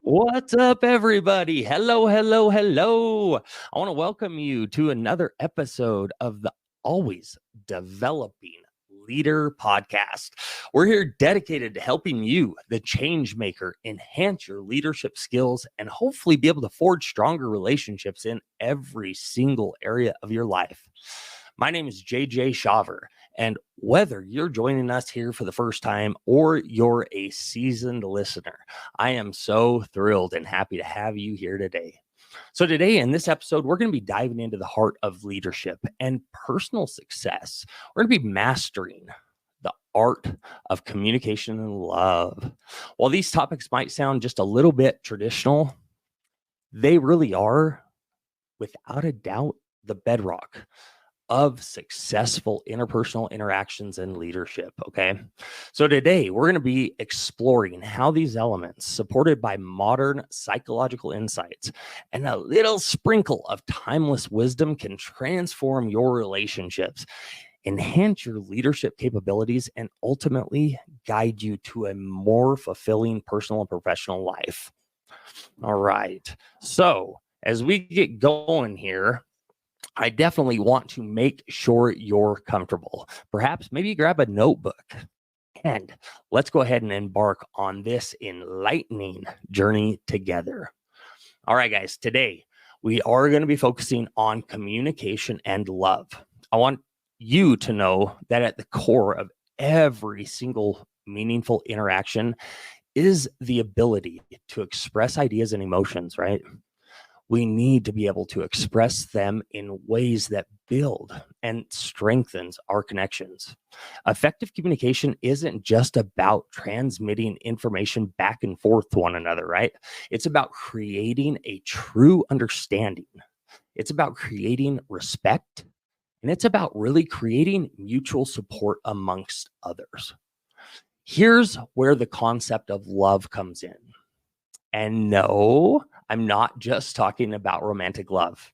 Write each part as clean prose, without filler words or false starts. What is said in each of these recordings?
What's up, everybody? Hello, hello, hello. I want to welcome you to another episode of the Always Developing Leader podcast. We're here dedicated to helping you, the change maker, enhance your leadership skills and hopefully be able to forge stronger relationships in every single area of your life. My name is JJ Shaver, and whether you're joining us here for the first time or you're a seasoned listener, I am so thrilled and happy to have you here today. So today in this episode, we're going to be diving into the heart of leadership and personal success. We're going to be mastering the art of communication and love. While these topics might sound just a little bit traditional, they really are, without a doubt, the bedrock of successful interpersonal interactions and leadership. Okay. So today we're going to be exploring how these elements, supported by modern psychological insights and a little sprinkle of timeless wisdom, can transform your relationships, enhance your leadership capabilities, and ultimately guide you to a more fulfilling personal and professional life. All right. So as we get going here, I definitely want to make sure you're comfortable. Perhaps maybe grab a notebook and let's go ahead and embark on this enlightening journey together. All right, guys, today we are going to be focusing on communication and love. I want you to know that at the core of every single meaningful interaction is the ability to express ideas and emotions, right? We need to be able to express them in ways that build and strengthens our connections. Effective communication isn't just about transmitting information back and forth to one another, right? It's about creating a true understanding. It's about creating respect, and it's about really creating mutual support amongst others. Here's where the concept of love comes in. And no, I'm not just talking about romantic love,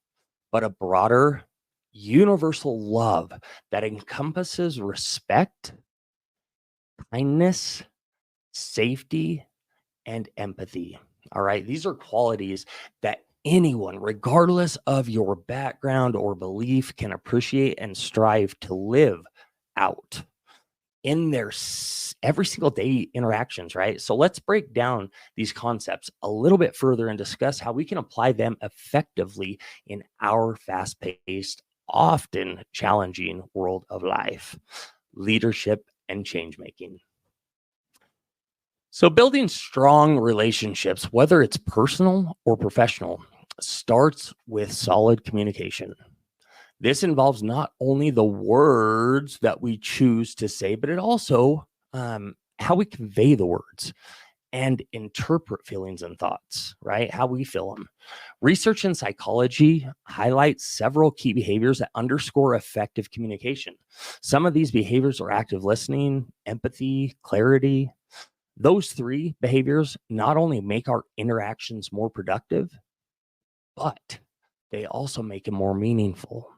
but a broader, universal love that encompasses respect, kindness, safety, and empathy. All right. These are qualities that anyone, regardless of your background or belief, can appreciate and strive to live out in their every single day interactions, right? So let's break down these concepts a little bit further and discuss how we can apply them effectively in our fast-paced, often challenging world of life, leadership, and change making. So building strong relationships, whether it's personal or professional, starts with solid communication. This involves not only the words that we choose to say, but it also how we convey the words and interpret feelings and thoughts, right? How we feel them. Research in psychology highlights several key behaviors that underscore effective communication. Some of these behaviors are active listening, empathy, clarity. Those three behaviors not only make our interactions more productive, but they also make them more meaningful.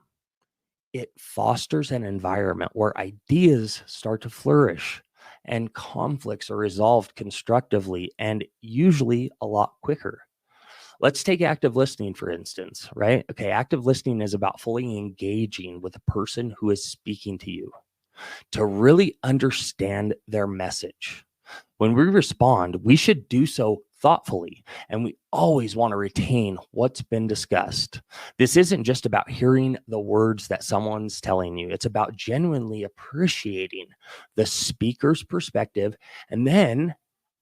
It fosters an environment where ideas start to flourish and conflicts are resolved constructively and usually a lot quicker. Let's take active listening, for instance, right? Okay, active listening is about fully engaging with the person who is speaking to you to really understand their message. When we respond, we should do so thoughtfully, and we always want to retain what's been discussed. This isn't just about hearing the words that someone's telling you. It's about genuinely appreciating the speaker's perspective and then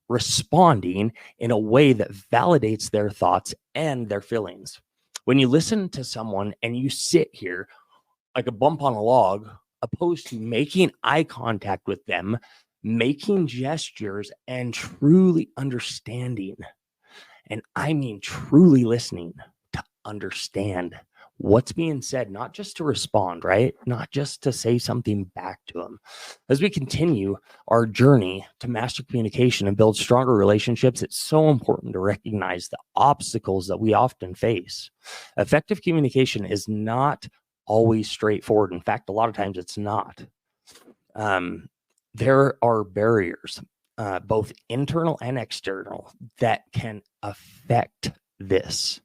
responding in a way that validates their thoughts and their feelings. When you listen to someone and you sit here like a bump on a log, opposed to making eye contact with them, making gestures, and truly understanding. And I mean truly listening to understand what's being said, not just to respond, right? Not just to say something back to them. As we continue our journey to master communication and build stronger relationships, it's so important to recognize the obstacles that we often face. Effective communication is not always straightforward. In fact, a lot of times it's not. There are barriers. both internal and external, that can affect this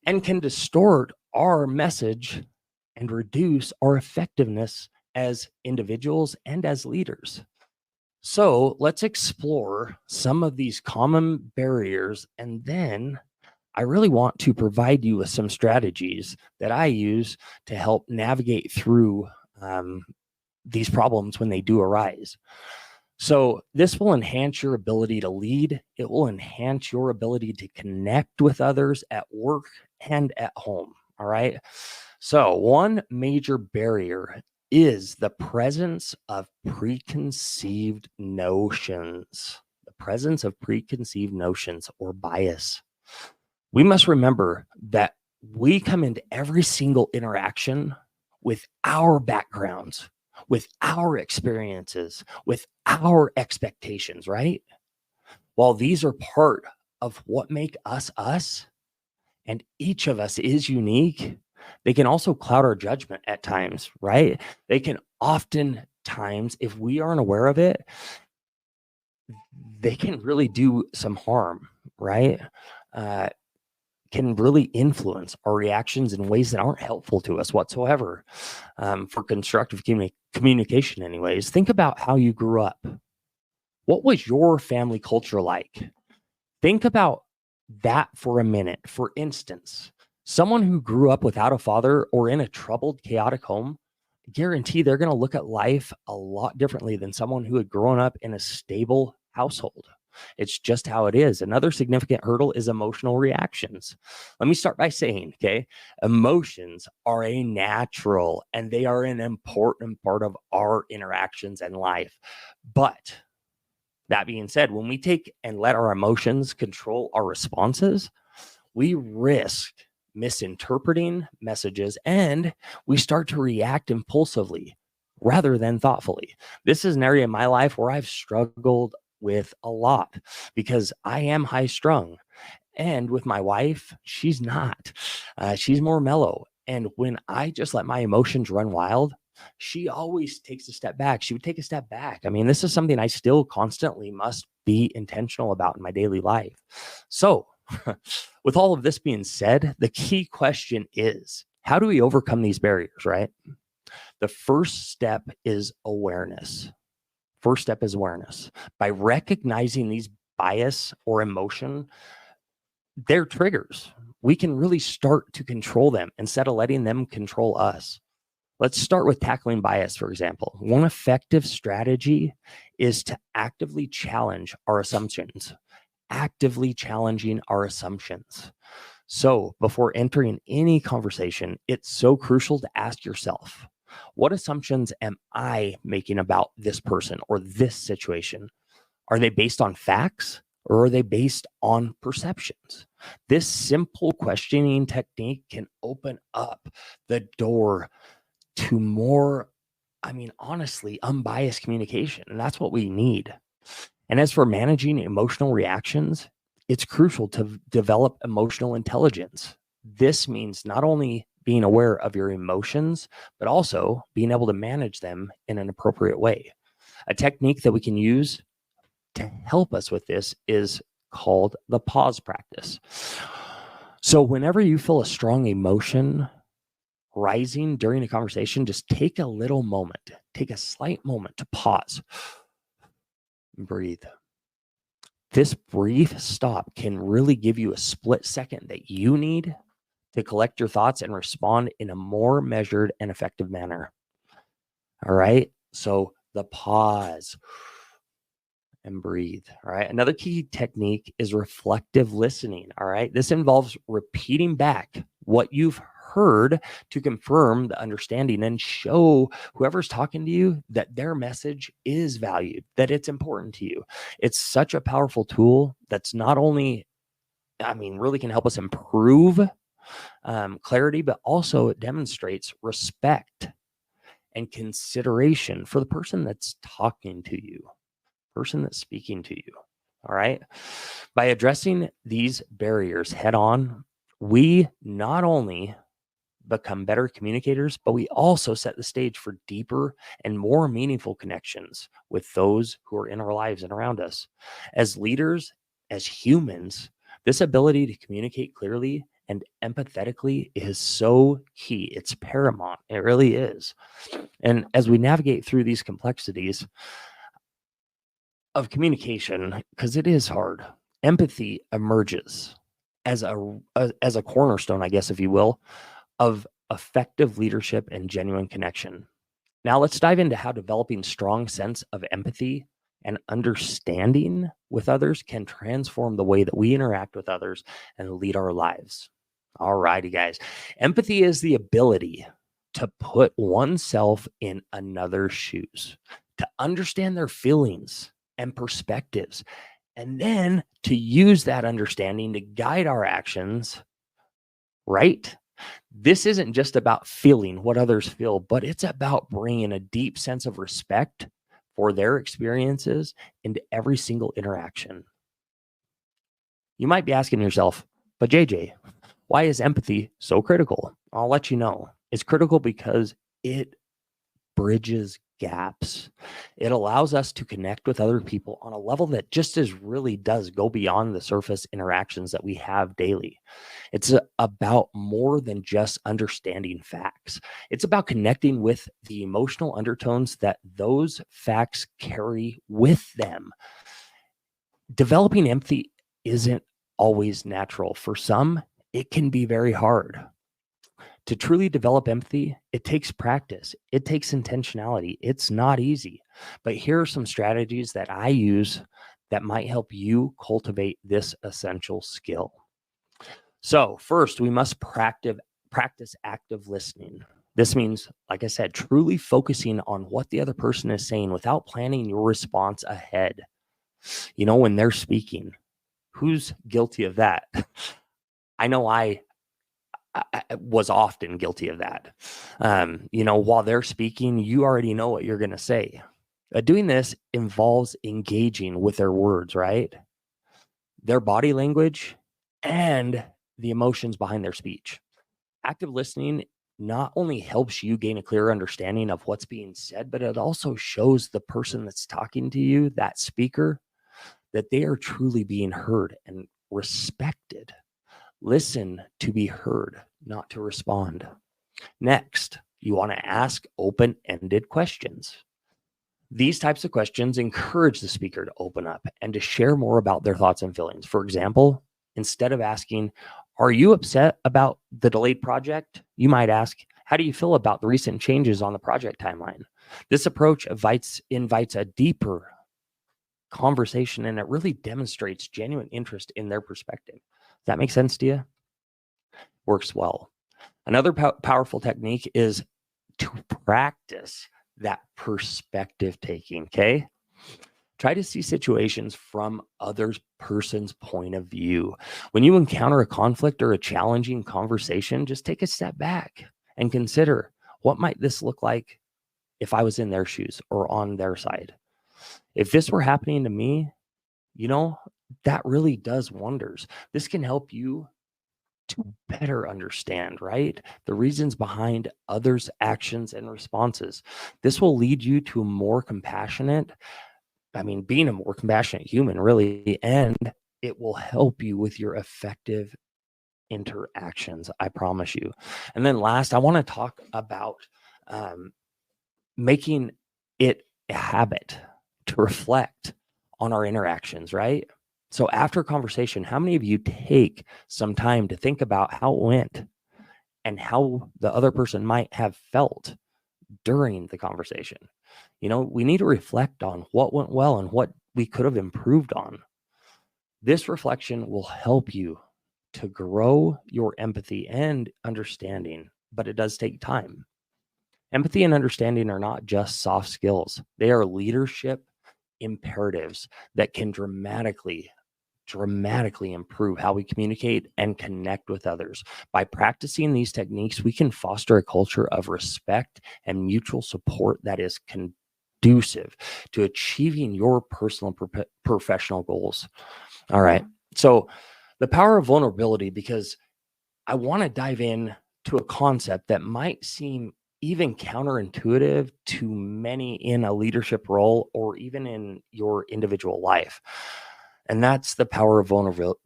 and can distort our message and reduce our effectiveness as individuals and as leaders. So let's explore some of these common barriers, and then I really want to provide you with some strategies that I use to help navigate through these problems when they do arise. So this will enhance your ability to lead. It will enhance your ability to connect with others at work and at home. All right. So one major barrier is the presence of preconceived notions. The presence of preconceived notions or bias. We must remember that we come into every single interaction with our backgrounds, with our experiences, with our expectations, right? While these are part of what make us us, and each of us is unique, they can also cloud our judgment at times, right? They can oftentimes, if we aren't aware of it, they can really do some harm, right? Can really influence our reactions in ways that aren't helpful to us whatsoever. For constructive communication anyways, think about how you grew up. What was your family culture like? Think about that for a minute. For instance, someone who grew up without a father or in a troubled, chaotic home, guarantee they're going to look at life a lot differently than someone who had grown up in a stable household. It's just how it is. Another significant hurdle is emotional reactions. Let me start by saying, okay, emotions are a natural and they are an important part of our interactions in life. But that being said, when we take and let our emotions control our responses, we risk misinterpreting messages and we start to react impulsively rather than thoughtfully. This is an area in my life where I've struggled with a lot because I am high strung. And with my wife, she's not. She's more mellow. And when I just let my emotions run wild, she always takes a step back. She would take a step back. I mean, this is something I still constantly must be intentional about in my daily life. So, with all of this being said, the key question is, how do we overcome these barriers, right? The first step is awareness. First step is awareness. By recognizing these bias or emotion, they're triggers. We can really start to control them instead of letting them control us. Let's start with tackling bias, for example. One effective strategy is to actively challenge our assumptions. Actively challenging our assumptions. So before entering any conversation, it's so crucial to ask yourself, what assumptions am I making about this person or this situation? Are they based on facts or are they based on perceptions? This simple questioning technique can open up the door to more, honestly, unbiased communication. And that's what we need. And as for managing emotional reactions, it's crucial to develop emotional intelligence. This means not only being aware of your emotions, but also being able to manage them in an appropriate way. A technique that we can use to help us with this is called the pause practice. So whenever you feel a strong emotion rising during a conversation, just take a little moment, take a slight moment to pause and breathe. This brief stop can really give you a split second that you need to collect your thoughts and respond in a more measured and effective manner. All right. So the pause and breathe. All right. Another key technique is reflective listening. All right. This involves repeating back what you've heard to confirm the understanding and show whoever's talking to you that their message is valued, that it's important to you. It's such a powerful tool that's not only, really can help us improve clarity, but also it demonstrates respect and consideration for the person that's talking to you, person that's speaking to you. All right. By addressing these barriers head on, we not only become better communicators, but we also set the stage for deeper and more meaningful connections with those who are in our lives and around us. As leaders, as humans, this ability to communicate clearly and empathetically is so key. It's paramount. It really is. And as we navigate through these complexities of communication, because it is hard, empathy emerges as a cornerstone, I guess, if you will, of effective leadership and genuine connection. Now let's dive into how developing strong sense of empathy and understanding with others can transform the way that we interact with others and lead our lives. All righty, guys. Empathy is the ability to put oneself in another's shoes, to understand their feelings and perspectives, and then to use that understanding to guide our actions, right? This isn't just about feeling what others feel, but it's about bringing a deep sense of respect for their experiences into every single interaction. You might be asking yourself, but JJ, why is empathy so critical? I'll let you know. It's critical because it bridges gaps. It allows us to connect with other people on a level that just as really does go beyond the surface interactions that we have daily. It's about more than just understanding facts. It's about connecting with the emotional undertones that those facts carry with them. Developing empathy isn't always natural. For some, it can be very hard. To truly develop empathy, it takes practice. It takes intentionality. It's not easy. But here are some strategies that I use that might help you cultivate this essential skill. So first, we must practice active listening. This means, like I said, truly focusing on what the other person is saying without planning your response ahead. You know, when they're speaking, who's guilty of that? I know I was often guilty of that. While they're speaking, you already know what you're going to say. Doing this involves engaging with their words, right? Their body language and the emotions behind their speech. Active listening not only helps you gain a clear understanding of what's being said, but it also shows the person that's talking to you, that speaker, that they are truly being heard and respected. Listen to be heard, not to respond. Next, you want to ask open-ended questions. These types of questions encourage the speaker to open up and to share more about their thoughts and feelings. For example, instead of asking, "Are you upset about the delayed project?" you might ask, "How do you feel about the recent changes on the project timeline?" This approach invites a deeper conversation, and it really demonstrates genuine interest in their perspective. Does that make sense to you? Works well. Another powerful technique is to practice that perspective taking, okay? Try to see situations from other person's point of view. When you encounter a conflict or a challenging conversation, just take a step back and consider, what might this look like if I was in their shoes or on their side? If this were happening to me, that really does wonders. This can help you to better understand, right, the reasons behind others' actions and responses. This will lead you to being a more compassionate human, really, and it will help you with your effective interactions, I promise you. And then last, I want to talk about making it a habit to reflect on our interactions, right? So after a conversation, how many of you take some time to think about how it went and how the other person might have felt during the conversation? We need to reflect on what went well and what we could have improved on. This reflection will help you to grow your empathy and understanding, but it does take time. Empathy and understanding are not just soft skills. They are leadership imperatives that can dramatically improve how we communicate and connect with others. By practicing these techniques, we can foster a culture of respect and mutual support that is conducive to achieving your personal professional goals. All right. So the power of vulnerability, because I want to dive in to a concept that might seem even counterintuitive to many in a leadership role or even in your individual life. And that's the power of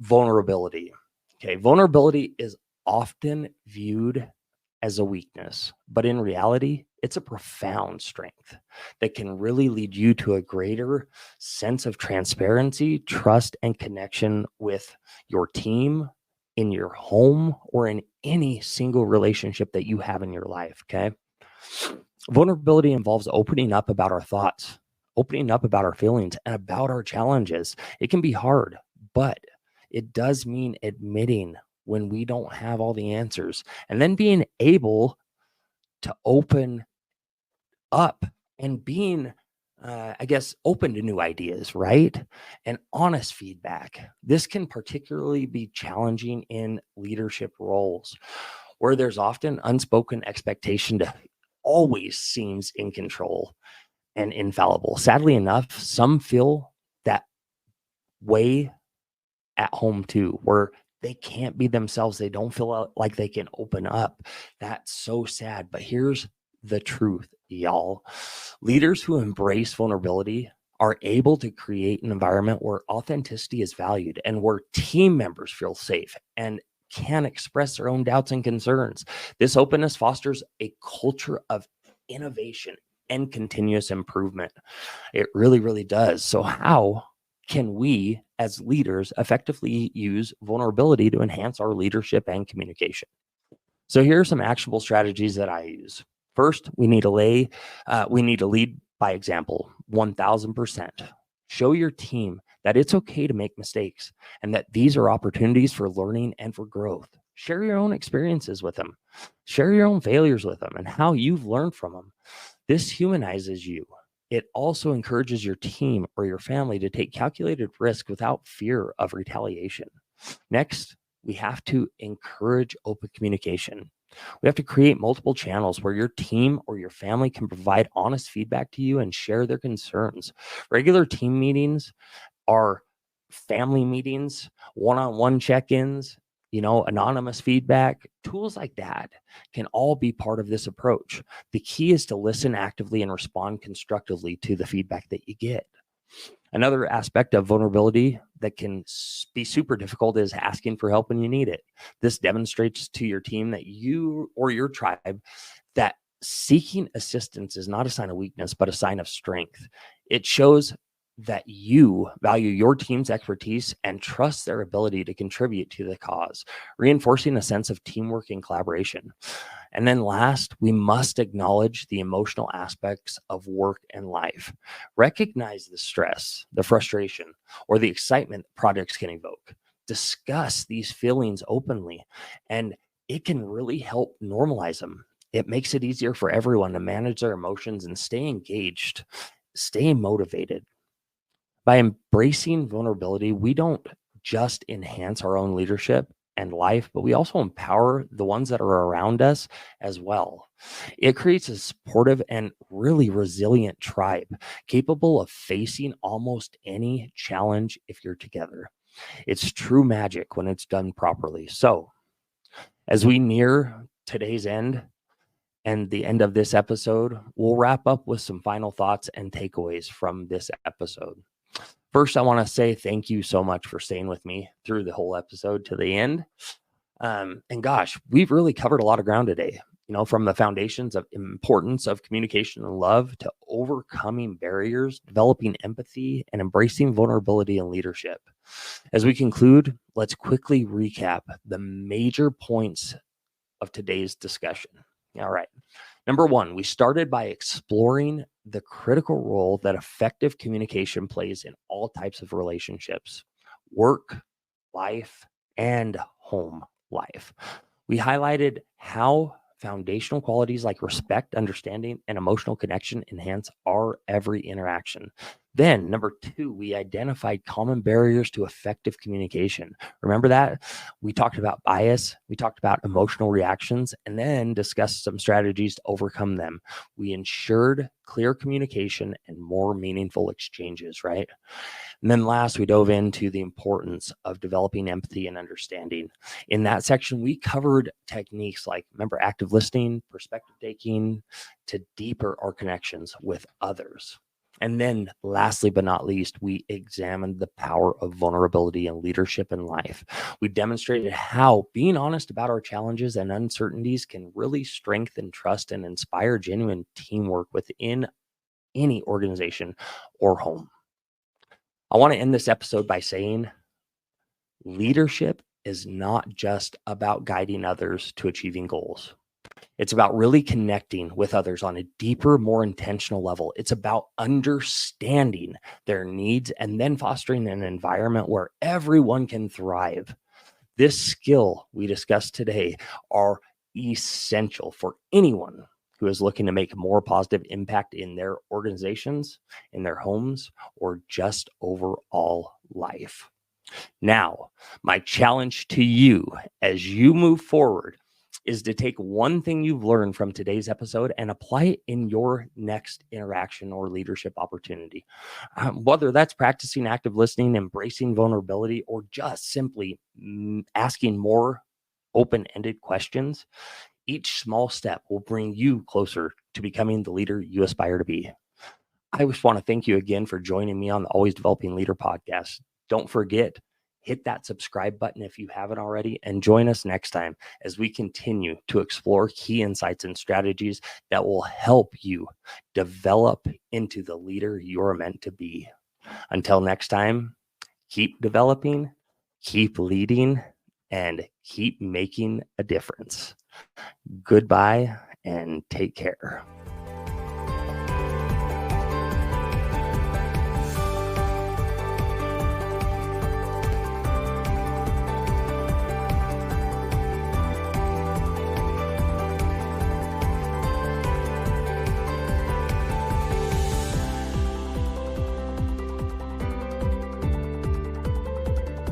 vulnerability. Okay, vulnerability is often viewed as a weakness, but in reality, it's a profound strength that can really lead you to a greater sense of transparency, trust, and connection with your team, in your home, or in any single relationship that you have in your life. Okay. Vulnerability involves opening up about our thoughts, opening up about our feelings, and about our challenges. It can be hard, but it does mean admitting when we don't have all the answers and then being able to open up and being open to new ideas, right? And honest feedback. This can particularly be challenging in leadership roles where there's often unspoken expectation to always seems in control and infallible. Sadly enough, some feel that way at home too, where they can't be themselves. They don't feel like they can open up. That's so sad. But here's the truth, y'all. Leaders who embrace vulnerability are able to create an environment where authenticity is valued and where team members feel safe and can express their own doubts and concerns. This openness fosters a culture of innovation and continuous improvement. It really, really does. So how can we as leaders effectively use vulnerability to enhance our leadership and communication? So here are some actionable strategies that I use. First, we need to lead by example, 1000%. Show your team that it's okay to make mistakes and that these are opportunities for learning and for growth. Share your own experiences with them. Share your own failures with them and how you've learned from them. This humanizes you. It also encourages your team or your family to take calculated risk without fear of retaliation. Next, we have to encourage open communication. We have to create multiple channels where your team or your family can provide honest feedback to you and share their concerns. Regular team meetings are family meetings, one-on-one check-ins, anonymous feedback, tools like that can all be part of this approach. The key is to listen actively and respond constructively to the feedback that you get. Another aspect of vulnerability that can be super difficult is asking for help when you need it. This demonstrates to your team that you or your tribe that seeking assistance is not a sign of weakness, but a sign of strength. It shows that you value your team's expertise and trust their ability to contribute to the cause, reinforcing a sense of teamwork and collaboration. And then last, we must acknowledge the emotional aspects of work and life. Recognize the stress, the frustration, or the excitement projects can evoke. Discuss these feelings openly, and it can really help normalize them. It makes it easier for everyone to manage their emotions and stay engaged, stay motivated. By embracing vulnerability, we don't just enhance our own leadership and life, but we also empower the ones that are around us as well. It creates a supportive and really resilient tribe capable of facing almost any challenge if you're together. It's true magic when it's done properly. So, as we near today's end and the end of this episode, we'll wrap up with some final thoughts and takeaways from this episode. First, I want to say thank you so much for staying with me through the whole episode to the end. And gosh, we've really covered a lot of ground today, from the foundations of importance of communication and love to overcoming barriers, developing empathy, and embracing vulnerability in leadership. As we conclude, let's quickly recap the major points of today's discussion. All right. Number one, we started by exploring the critical role that effective communication plays in all types of relationships, work, life, and home life. We highlighted how foundational qualities like respect, understanding, and emotional connection enhance our every interaction. Then, number two, we identified common barriers to effective communication. Remember that? We talked about bias, we talked about emotional reactions, and then discussed some strategies to overcome them. We ensured clear communication and more meaningful exchanges, right? And then last, we dove into the importance of developing empathy and understanding. In that section, we covered techniques like, remember, active listening, perspective taking, to deeper our connections with others. And then lastly, but not least, we examined the power of vulnerability and leadership in life. We demonstrated how being honest about our challenges and uncertainties can really strengthen trust and inspire genuine teamwork within any organization or home. I want to end this episode by saying leadership is not just about guiding others to achieving goals. It's about really connecting with others on a deeper, more intentional level. It's about understanding their needs and then fostering an environment where everyone can thrive. This skill we discussed today are essential for anyone who is looking to make a more positive impact in their organizations, in their homes, or just overall life. Now, my challenge to you as you move forward is to take one thing you've learned from today's episode and apply it in your next interaction or leadership opportunity. Whether that's practicing active listening, embracing vulnerability, or just simply asking more open-ended questions, each small step will bring you closer to becoming the leader you aspire to be. I just want to thank you again for joining me on the Always Developing Leader podcast. Don't forget, hit that subscribe button if you haven't already, and join us next time as we continue to explore key insights and strategies that will help you develop into the leader you're meant to be. Until next time, keep developing, keep leading, and keep making a difference. Goodbye and take care.